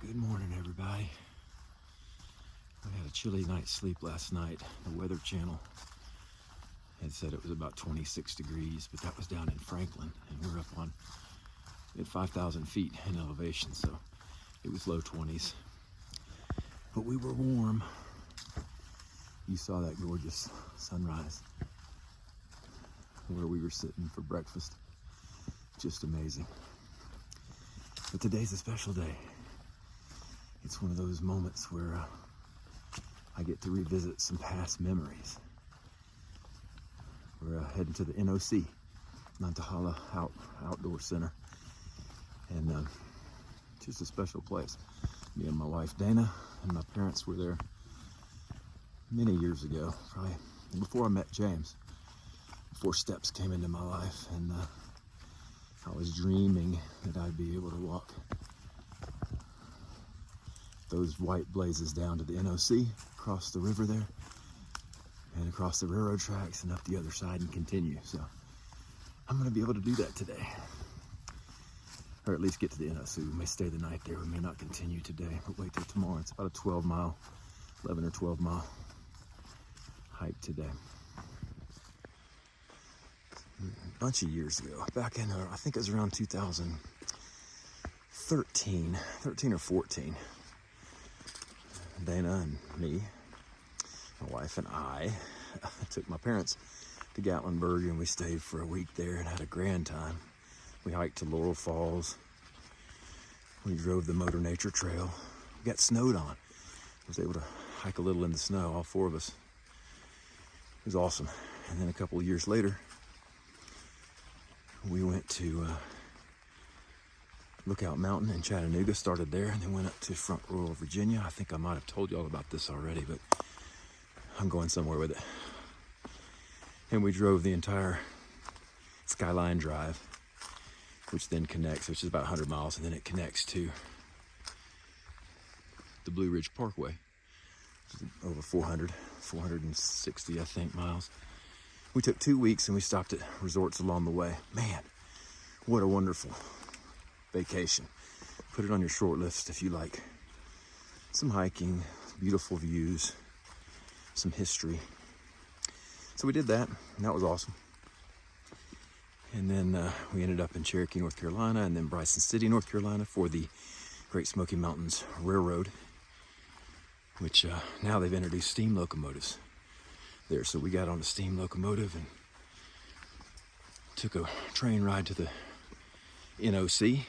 Good morning, everybody. I had a chilly night's sleep last night. The Weather Channel had said it was about 26 degrees, but that was down in Franklin, and we're up on at 5,000 feet in elevation, so it was low 20s. But we were warm. You saw that gorgeous sunrise where we were sitting for breakfast. Just amazing. But today's a special day. It's one of those moments where I get to revisit some past memories. We're heading to the NOC, Nantahala Outdoor Center, and just a special place. Me and my wife Dana and my parents were there many years ago, probably before I met James, before steps came into my life, and I was dreaming that I'd be able to walk those white blazes down to the NOC, across the river there, and across the railroad tracks and up the other side and continue. So I'm going to be able to do that today, or at least get to the NOC. We may stay the night there, we may not continue today, but wait till tomorrow. It's about a 11 or 12 mile hike today. A bunch of years ago, back in, I think it was around 2013 or 14, Dana and me, my wife and I took my parents to Gatlinburg, and we stayed for a week there and had a grand time. We hiked to Laurel Falls. We drove the Motor Nature Trail. We got snowed on. I was able to hike a little in the snow, all four of us. It was awesome. And then a couple of years later, we went to Lookout Mountain in Chattanooga, started there, and then went up to Front Royal, Virginia. I think I might have told you all about this already, but I'm going somewhere with it. And we drove the entire Skyline Drive, which then connects, which is about 100 miles, and then it connects to the Blue Ridge Parkway, over 460, I think, miles. We took 2 weeks and we stopped at resorts along the way. Man, what a wonderful vacation. Put it on your short list if you like some hiking, beautiful views, some history. So we did that, and that was awesome. And then we ended up in Cherokee, North Carolina, and then Bryson City, North Carolina, for the Great Smoky Mountains Railroad, which now they've introduced steam locomotives there. So we got on a steam locomotive and took a train ride to the NOC,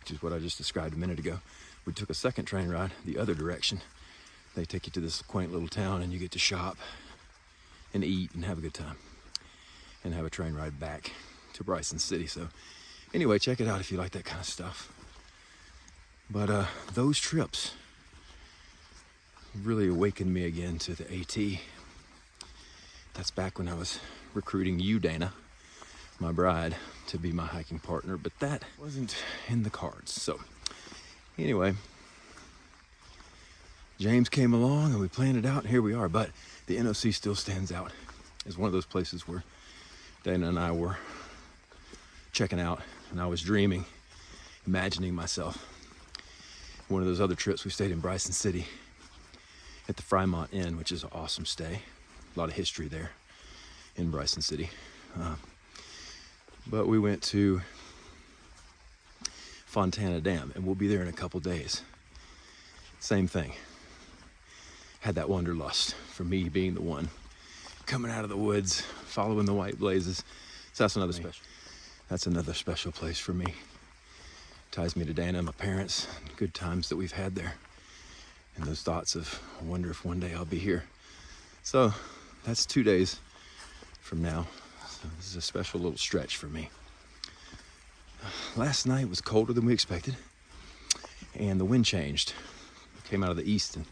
which is what I just described a minute ago. We took a second train ride the other direction. They take you to this quaint little town, and you get to shop and eat and have a good time, and have a train ride back to Bryson City. So anyway, check it out if you like that kind of stuff. But those trips really awakened me again to the AT. That's back when I was recruiting you, Dana, my bride, to be my hiking partner, but that wasn't in the cards. So anyway, James came along and we planned it out, and here we are. But the NOC still stands out as one of those places where Dana and I were checking out, and I was dreaming, imagining myself. One of those other trips, we stayed in Bryson City at the Fremont Inn, which is an awesome stay. A lot of history there in Bryson City. But we went to Fontana Dam, and we'll be there in a couple days. Same thing. Had that wanderlust for me being the one coming out of the woods, following the white blazes. So that's another special place for me. Ties me to Dana and my parents, good times that we've had there, and those thoughts of, I wonder if one day I'll be here. So that's 2 days from now. So this is a special little stretch for me. Last night was colder than we expected, and the wind changed. It came out of the east and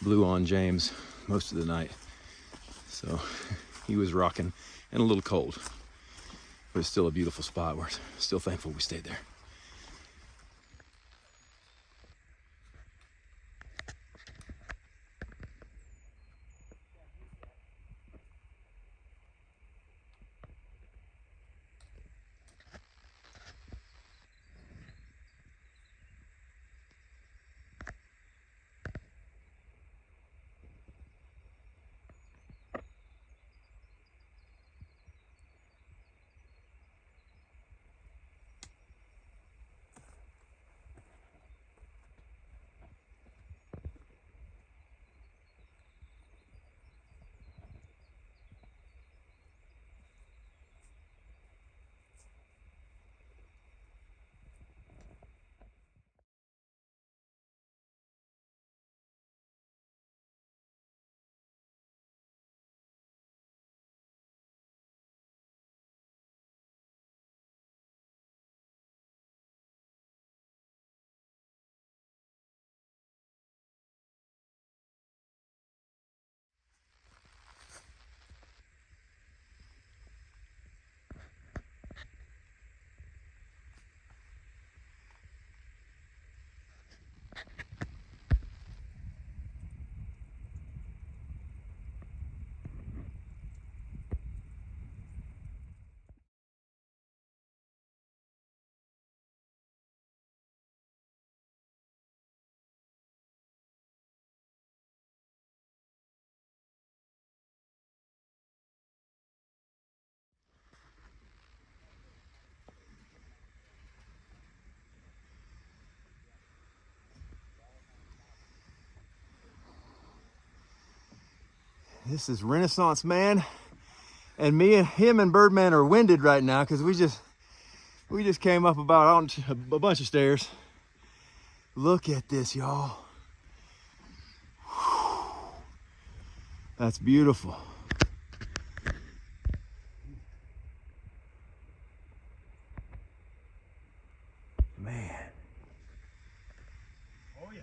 blew on James most of the night. So he was rocking and a little cold, but it's still a beautiful spot. We're still thankful we stayed there. This is Renaissance Man, and him and Birdman are winded right now because we just came up about a bunch of stairs. Look at this, y'all. That's beautiful. Man. Oh yeah.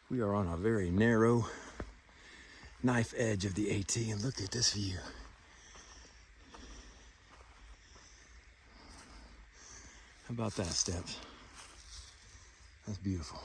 We are on a very narrow knife edge of the AT, and look at this view. How about that, Steps? That's beautiful.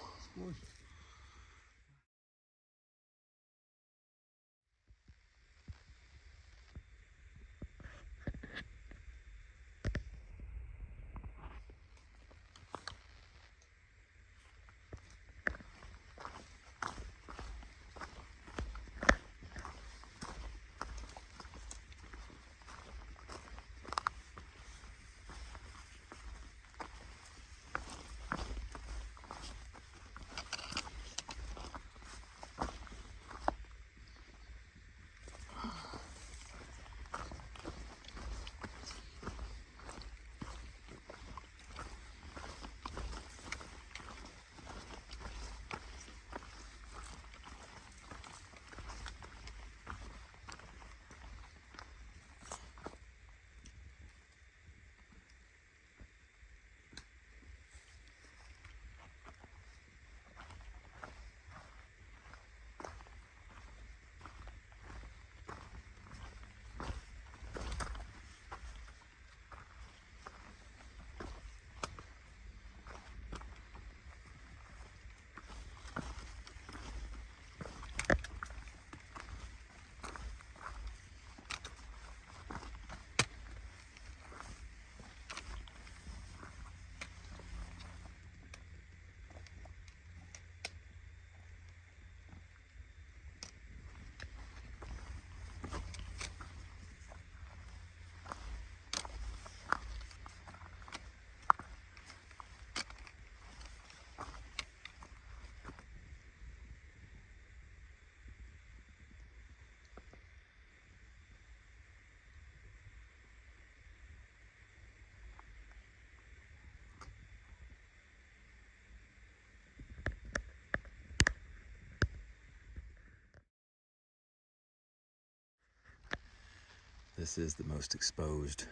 This is the most exposed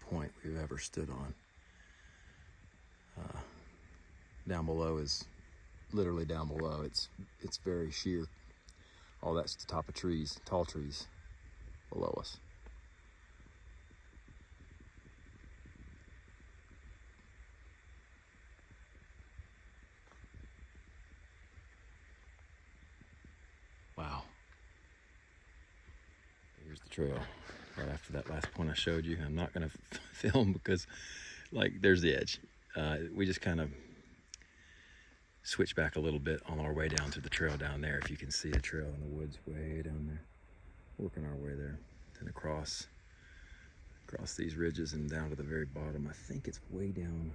point we've ever stood on. Down below is literally down below. It's very sheer. All that's the top of trees, tall trees below us. Wow. Here's the trail. Right after that last point I showed you, I'm not gonna film because there's the edge. We just kind of switch back a little bit on our way down to the trail down there. If you can see the trail in the woods way down there, working our way there, then across these ridges and down to the very bottom. I think it's way down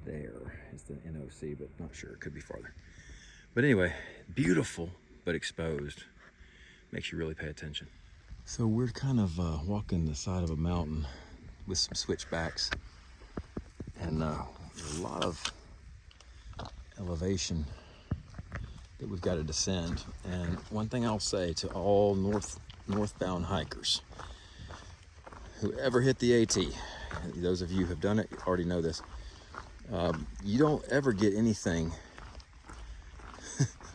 there is the NOC, but not sure. It could be farther. But anyway, beautiful but exposed. Makes you really pay attention. So we're kind of walking the side of a mountain with some switchbacks and a lot of elevation that we've got to descend. And one thing I'll say to all northbound hikers, whoever hit the AT, those of you who have done it already know this, you don't ever get anything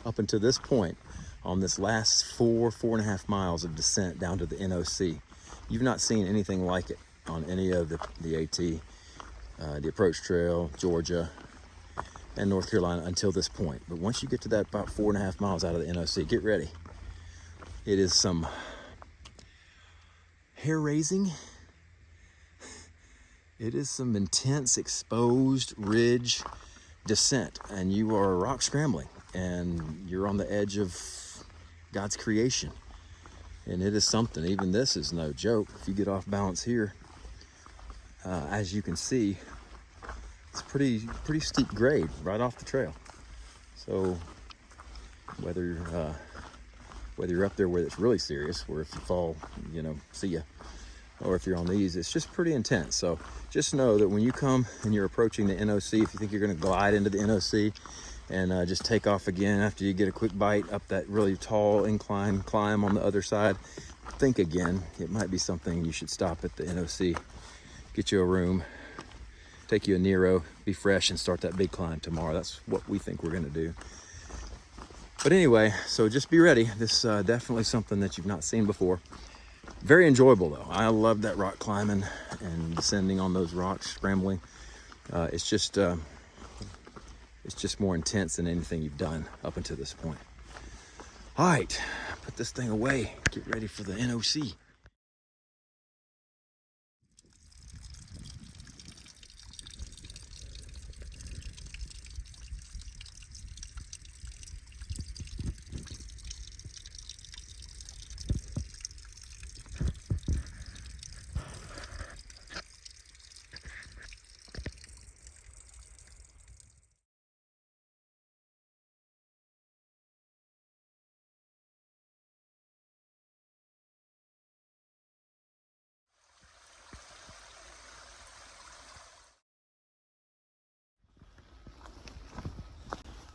up until this point on this last 4.5 miles of descent down to the NOC. You've not seen anything like it on any of the AT, the approach trail, Georgia, and North Carolina until this point. But once you get to that about 4.5 miles out of the NOC, get ready. It is some hair-raising. It is some intense exposed ridge descent, and you are rock scrambling, and you're on the edge of God's creation. And it is something. Even this is no joke. If you get off balance here, as you can see, it's pretty steep grade right off the trail. So whether you're up there where it's really serious, where if you fall, you know, see ya, or if you're on these, it's just pretty intense. So just know that when you come and you're approaching the NOC, if you think you're going to glide into the NOC and just take off again after you get a quick bite up that really tall incline climb on the other side, think again. It might be something you should stop at the NOC, get you a room, take you a Nero, be fresh, and start that big climb tomorrow. That's what we think we're going to do. But anyway, so just be ready. This definitely something that you've not seen before. Very enjoyable though. I love that rock climbing and descending on those rocks, scrambling. It's just more intense than anything you've done up until this point. All right, put this thing away. Get ready for the NOC.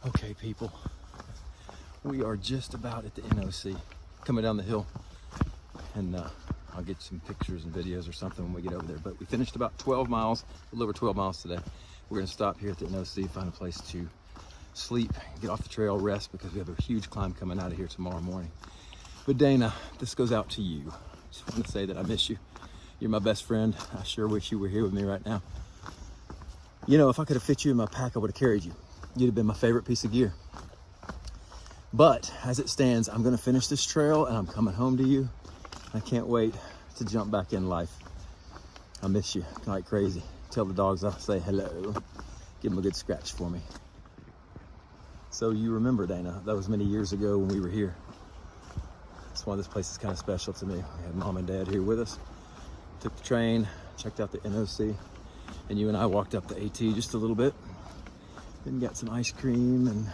Okay, people, we are just about at the NOC, coming down the hill, and I'll get some pictures and videos or something when we get over there. But we finished about 12 miles, a little over 12 miles today. We're gonna stop here at the NOC, find a place to sleep, get off the trail, rest, because we have a huge climb coming out of here tomorrow morning. But Dana, this goes out to you. Just want to say that I miss you. You're my best friend. I sure wish you were here with me right now. You know, if I could have fit you in my pack, I would have carried you. You'd have been my favorite piece of gear. But as it stands, I'm gonna finish this trail and I'm coming home to you. I can't wait to jump back in life. I miss you like crazy. Tell the dogs I'll say hello. Give them a good scratch for me. So you remember, Dana, that was many years ago when we were here. That's why this place is kind of special to me. We had Mom and Dad here with us. Took the train, checked out the NOC, and you and I walked up the AT just a little bit. Then got some ice cream and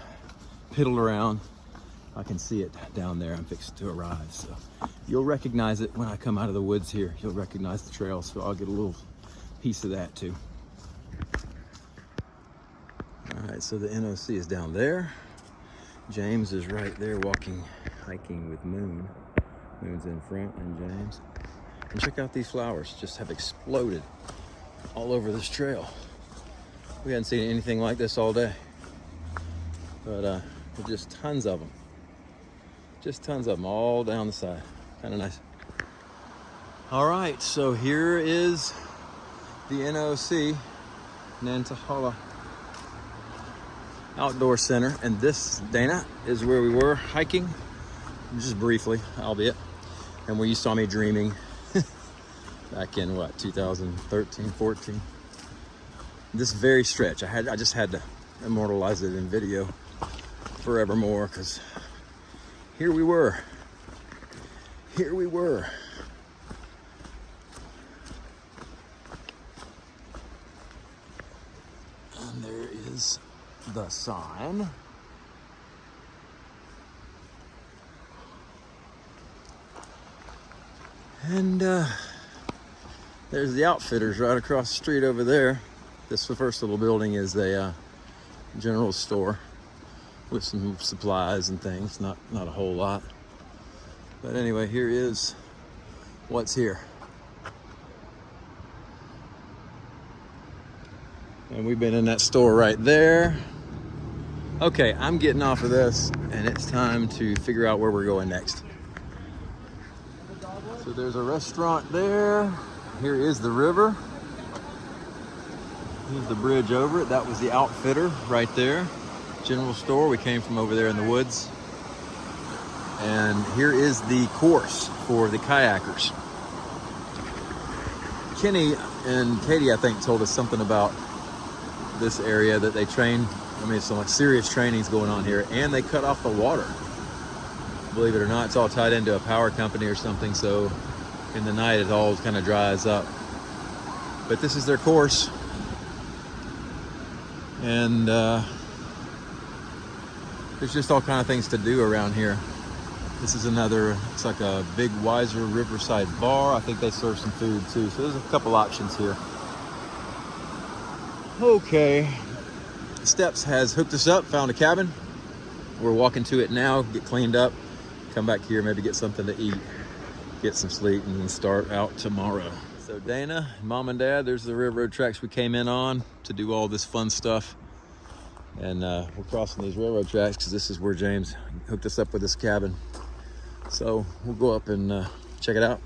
piddled around. I can see it down there. I'm fixing to arrive. So you'll recognize it when I come out of the woods here. You'll recognize the trail, so I'll get a little piece of that too. All right, so the NOC is down there. James is right there walking, hiking with Moon. Moon's in front and James. And check out these flowers, just have exploded all over this trail. We hadn't seen anything like this all day, but there's just tons of them. Just tons of them all down the side. Kind of nice. All right, so here is the NOC, Nantahala Outdoor Center. And this, Dana, is where we were hiking, just briefly, albeit, and where you saw me dreaming back in, what, 2013, 14? This very stretch, I just had to immortalize it in video forevermore, because here we were. Here we were. And there is the sign. And there's the Outfitters right across the street over there. This first little building is a general store with some supplies and things, not a whole lot. But anyway, here is what's here. And we've been in that store right there. Okay, I'm getting off of this, and it's time to figure out where we're going next. So there's a restaurant there. Here is the river. Here's the bridge over it. That was the Outfitter right there. General store. We came from over there in the woods. And here is the course for the kayakers. Kenny and Katie, I think, told us something about this area that they train. I mean, so much serious training's going on here, and they cut off the water. Believe it or not, it's all tied into a power company or something, so in the night it all kind of dries up. But this is their course, and there's just all kind of things to do around here. This is another, it's like a big Wiser Riverside bar. I think they serve some food too, so there's a couple options here. Okay, Steps has hooked us up, found a cabin. We're walking to it now, get cleaned up, come back here, maybe get something to eat, get some sleep, and then start out tomorrow. So Dana, Mom and Dad, there's the railroad tracks we came in on to do all this fun stuff. And we're crossing these railroad tracks because this is where James hooked us up with this cabin. So we'll go up and check it out.